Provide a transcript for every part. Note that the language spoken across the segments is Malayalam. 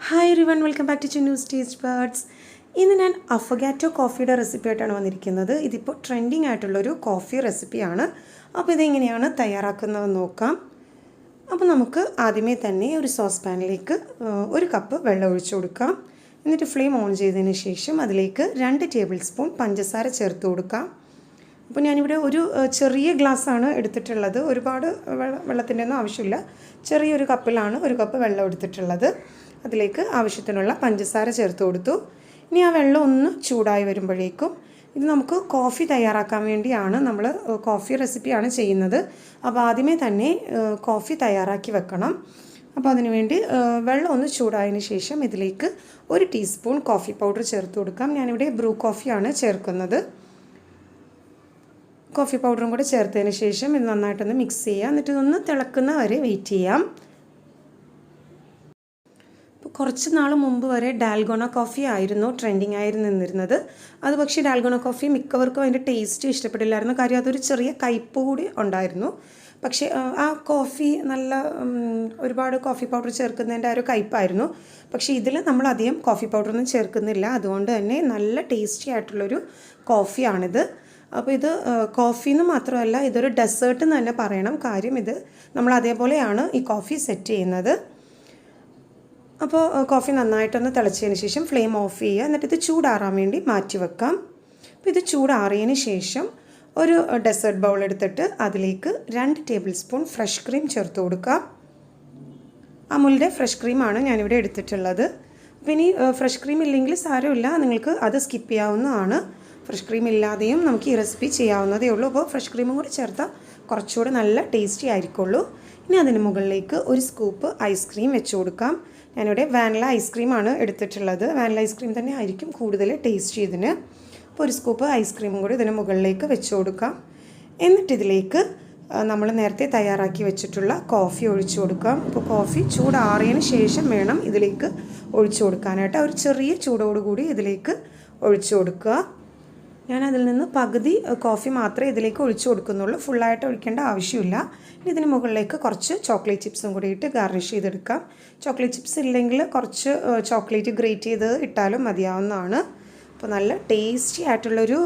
Hi everyone, welcome back to Chinu's Taste Buds. ഇന്ന് ഞാൻ അഫഗാറ്റോ കോഫിയുടെ റെസിപ്പി ആയിട്ടാണ് വന്നിരിക്കുന്നത്. ഇതിപ്പോൾ ട്രെൻഡിങ് ആയിട്ടുള്ളൊരു കോഫി റെസിപ്പിയാണ്. അപ്പോൾ ഇതെങ്ങനെയാണ് തയ്യാറാക്കുന്നതെന്ന് നോക്കാം. അപ്പോൾ നമുക്ക് ആദ്യമേ തന്നെ ഒരു സോസ് പാനിലേക്ക് 1 കപ്പ് വെള്ളം ഒഴിച്ചു കൊടുക്കാം. എന്നിട്ട് ഫ്ലെയിം ഓൺ ചെയ്തതിന് ശേഷം അതിലേക്ക് 2 ടേബിൾ സ്പൂൺ പഞ്ചസാര ചേർത്ത് കൊടുക്കാം. അപ്പോൾ ഞാനിവിടെ ഒരു ചെറിയ ഗ്ലാസ്സാണ് എടുത്തിട്ടുള്ളത്. ഒരുപാട് വെള്ളത്തിൻ്റെ ഒന്നും ആവശ്യമില്ല. ചെറിയൊരു കപ്പിലാണ് 1 കപ്പ് വെള്ളം എടുത്തിട്ടുള്ളത്. അതിലേക്ക് ആവശ്യത്തിനുള്ള പഞ്ചസാര ചേർത്ത് കൊടുത്തു. ഇനി ആ വെള്ളം ഒന്ന് ചൂടായി വരുമ്പോഴേക്കും ഇത് നമുക്ക് കോഫി തയ്യാറാക്കാൻ വേണ്ടിയാണ്, നമ്മൾ കോഫി റെസിപ്പിയാണ് ചെയ്യുന്നത്. അപ്പോൾ ആദ്യമേ തന്നെ കോഫി തയ്യാറാക്കി വെക്കണം. അപ്പോൾ അതിനുവേണ്ടി വെള്ളം ഒന്ന് ചൂടായതിന് ശേഷം ഇതിലേക്ക് 1 ടീസ്പൂൺ കോഫി പൗഡർ ചേർത്ത് കൊടുക്കാം. ഞാനിവിടെ ബ്രൂ കോഫിയാണ് ചേർക്കുന്നത്. കോഫി പൗഡറും കൂടെ ചേർത്തതിന് ശേഷം ഇത് നന്നായിട്ടൊന്ന് മിക്സ് ചെയ്യുക. എന്നിട്ട് ഇതൊന്ന് തിളക്കുന്ന വരെ വെയിറ്റ് ചെയ്യാം. കുറച്ച് നാൾ മുമ്പ് വരെ ഡാൽഗോണ കോഫി ആയിരുന്നു ട്രെൻഡിങ് ആയി നിന്നിരുന്നത്. അത് പക്ഷേ ഡാൽഗോണ കോഫി മിക്കവർക്കും അതിൻ്റെ ടേസ്റ്റ് ഇഷ്ടപ്പെട്ടില്ലായിരുന്നു. കാര്യം അതൊരു ചെറിയ കയ്പ്പ് കൂടി ഉണ്ടായിരുന്നു. പക്ഷേ ആ കോഫി നല്ല ഒരുപാട് കോഫി പൗഡർ ചേർക്കുന്നതിൻ്റെ ആ ഒരു കയ്പ്പായിരുന്നു. പക്ഷേ ഇതിൽ നമ്മൾ അധികം കോഫി പൗഡറൊന്നും ചേർക്കുന്നില്ല. അതുകൊണ്ട് തന്നെ നല്ല ടേസ്റ്റി ആയിട്ടുള്ളൊരു കോഫിയാണിത്. അപ്പോൾ ഇത് കോഫി എന്ന് മാത്രമല്ല, ഇതൊരു ഡെസേർട്ട് എന്ന് തന്നെ പറയണം. കാര്യം ഇത് നമ്മൾ അതേപോലെയാണ് ഈ കോഫി സെറ്റ് ചെയ്യുന്നത്. അപ്പോൾ കോഫി നന്നായിട്ടൊന്ന് തിളച്ചതിന് ശേഷം ഫ്ലെയിം ഓഫ് ചെയ്യുക. എന്നിട്ട് ഇത് ചൂടാറാൻ വേണ്ടി മാറ്റി വെക്കാം. അപ്പോൾ ഇത് ചൂടാറിയതിന് ശേഷം ഒരു ഡെസേർട്ട് ബൗൾ എടുത്തിട്ട് അതിലേക്ക് 2 ടേബിൾ സ്പൂൺ ഫ്രഷ് ക്രീം ചേർത്ത് കൊടുക്കുക. അമുലിൻ്റെ ഫ്രഷ് ക്രീമാണ് ഞാനിവിടെ എടുത്തിട്ടുള്ളത്. അപ്പോൾ ഇനി ഫ്രഷ് ക്രീം ഇല്ലെങ്കിൽ സാരമില്ല, നിങ്ങൾക്ക് അത് സ്കിപ്പ് ചെയ്യാവുന്നതാണ്. ഫ്രഷ് ക്രീം ഇല്ലാതെയും നമുക്ക് ഈ റെസിപ്പി ചെയ്യാവുന്നതേ ഉള്ളൂ. അപ്പോൾ ഫ്രഷ് ക്രീമും കൂടി ചേർത്താൽ കുറച്ചുകൂടെ നല്ല ടേസ്റ്റി ആയിരിക്കുള്ളൂ. ഇനി അതിന് മുകളിലേക്ക് 1 സ്കൂപ്പ് ഐസ്ക്രീം വെച്ച് കൊടുക്കാം. ഞാനിവിടെ വാനില ഐസ്ക്രീമാണ് എടുത്തിട്ടുള്ളത്. വാനില ഐസ്ക്രീം തന്നെ ആയിരിക്കും കൂടുതൽ ടേസ്റ്റ് ഇതിന്. അപ്പോൾ 1 സ്കൂപ്പ് ഐസ്ക്രീമും കൂടി ഇതിന് മുകളിലേക്ക് വെച്ച് കൊടുക്കാം. എന്നിട്ട് ഇതിലേക്ക് നമ്മൾ നേരത്തെ തയ്യാറാക്കി വെച്ചിട്ടുള്ള കോഫി ഒഴിച്ചു കൊടുക്കാം. അപ്പോൾ കോഫി ചൂടാറിയതിന് ശേഷം വേണം ഇതിലേക്ക് ഒഴിച്ചു കൊടുക്കാനായിട്ട്. ഒരു ചെറിയ ചൂടോടുകൂടി ഇതിലേക്ക് ഒഴിച്ചു കൊടുക്കുക. ഞാൻ അതിൽ നിന്ന് പകുതി കോഫി മാത്രമേ ഇതിലേക്ക് ഒഴിച്ചു കൊടുക്കുന്നുള്ളൂ. ഫുള്ളായിട്ട് ഒഴിക്കേണ്ട ആവശ്യമില്ല. ഇതിന് മുകളിലേക്ക് കുറച്ച് ചോക്ലേറ്റ് ചിപ്സും കൂടി ഇട്ട് ഗാർണിഷ് ചെയ്തെടുക്കാം. ചോക്ലേറ്റ് ചിപ്സ് ഇല്ലെങ്കിൽ കുറച്ച് ചോക്ലേറ്റ് ഗ്രേറ്റ് ചെയ്ത് ഇട്ടാലും മതിയാവുന്നതാണ്. അപ്പോൾ നല്ല ടേസ്റ്റി ആയിട്ടുള്ളൊരു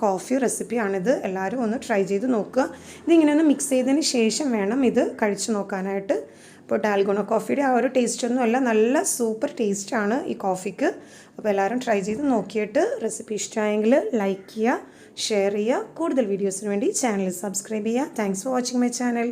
കോഫി റെസിപ്പിയാണിത്. എല്ലാവരും ഒന്ന് ട്രൈ ചെയ്ത് നോക്കുക. ഇതിങ്ങനെ ഒന്ന് മിക്സ് ചെയ്തതിന് ശേഷം വേണം ഇത് കഴിച്ച് നോക്കാനായിട്ട്. ഇപ്പോൾ ഡാൽഗോണ കോഫിയുടെ ആ ഒരു ടേസ്റ്റൊന്നുമല്ല, നല്ല സൂപ്പർ ടേസ്റ്റാണ് ഈ കോഫിക്ക്. അപ്പോൾ എല്ലാവരും ട്രൈ ചെയ്ത് നോക്കിയിട്ട് റെസിപ്പി ഇഷ്ടമായെങ്കിൽ ലൈക്ക് ചെയ്യുക, ഷെയർ ചെയ്യുക. കൂടുതൽ വീഡിയോസിന് വേണ്ടി ചാനൽ സബ്സ്ക്രൈബ് ചെയ്യുക. Thanks for watching my channel.